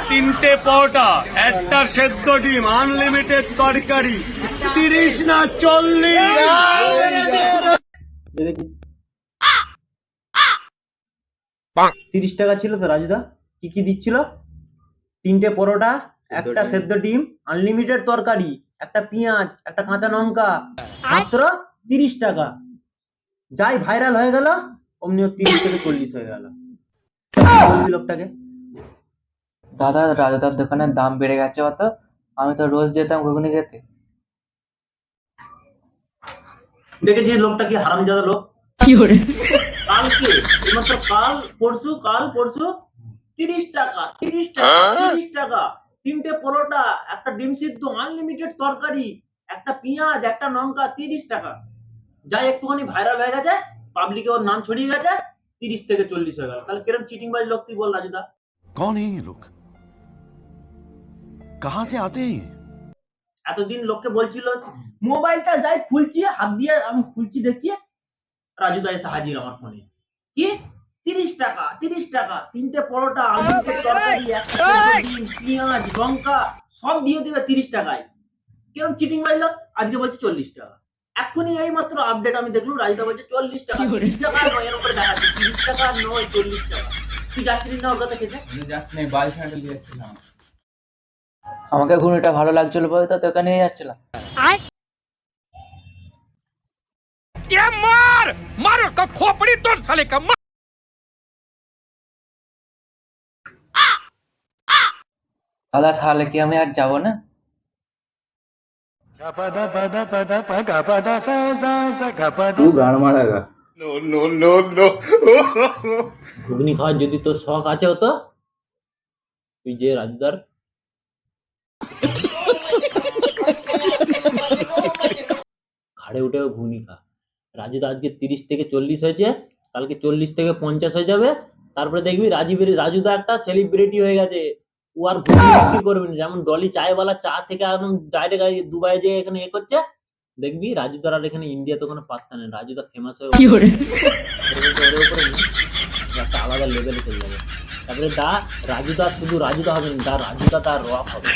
তিনটে পরোটা, একটা সেদ্ধ ডিম, আনলিমিটেড তরকারি, 30 না 40। দেখিস 30 টাকা ছিল তো রাজুদা। কি কি দিচ্ছিল? তিনটে পরোটা, একটা সেদ্ধ ডিম, আনলিমিটেড তরকারি, একটা পেঁয়াজ, একটা কাঁচা লঙ্কা, মাত্র 30 টাকা। যাই ভাইরাল হয়ে গেল, অমনি 30 থেকে 40 হয়ে গেল। বলবি লোকটাকে? দাদা রাজুদার দোকানের দাম বেড়ে গেছে অত, আমি তো রোজ যেতাম ঘুগনি খেতে। দেখেছিস লোকটা কি হারামজাদা লোক? কালকে মাত্র কাল পরশু 30 টাকা 30 টাকা তিনটে পরোটা, একটা ডিম সিদ্ধ, আনলিমিটেড তরকারি, একটা পেঁয়াজ, একটা লঙ্কা, 30 টাকা। যাই একটুখানি ভাইরাল হয়ে গেছে, পাবলিকে ওর নাম ছড়িয়ে গেছে, 30 থেকে 40 হয়ে গেল। তাহলে কিরম চিটিংবাজ লোক তুই বল রাজুদা? कौन है ये लोग? कहां से आते हैं? এতদিন লোককে বলছিল মোবাইলটা যাই খুলছি, হাত দিয়ে আমি খুলছি, দেখছি রাজুদা এসে হাজির আমার ফোনে। কি 30 টাকা তিনটে পরোটা, আনলিমিটেড তরকারি, একটা ডিম, পেঁয়াজ, লঙ্কা সব দিয়ে দিবে 30 টাকায়। কিরকম চিটিং মারলো? আজকে বলছে 40 টাকা। এখনই এই মাত্র আপডেট আমি দেখলাম, রাজুদা বলছে 40 টাকা। 30 টাকা নয়, এর উপরে দেখাচ্ছে 30 টাকা নয়, 40 টাকা। তুই যাচ্ছিস না ওর কথা খেতে? আমাকে ঘুগনিটা ভালো লাগছিল বলে তো তোকে নিয়ে যাচ্ছিলাম। দাদা তাহলে কি আমি আর যাবো না? ঘুগনি খাওয়ার যদি তোর শখ আছে হতো, তুই যে রাজুদার ঘাড়ে উঠে ঘুগনি খা। রাজুদা আজকে 30 থেকে 40 হয়েছে, কালকে 40 থেকে 50 হয়ে যাবে। তারপরে দেখবি রাজুদা একটা সেলিব্রিটি হয়ে গেছে। ও আর ঘুগনি বিক্রি করবে না, যেমন ডলি চায়ওয়ালা চা থেকে একদম ডাইরেক্ট দুবাই যে এখানে করছে। দেখবি রাজুদার আর এখানে ইন্ডিয়াতে কোনো পাত্তা নেই। রাজুদা ফেমাস হয়ে একটা আলাদা লেভেলে চলে যাবে। তারপরে রাজুদা শুধু রাজুদা হবে না, রাজুদা তার রক হবে।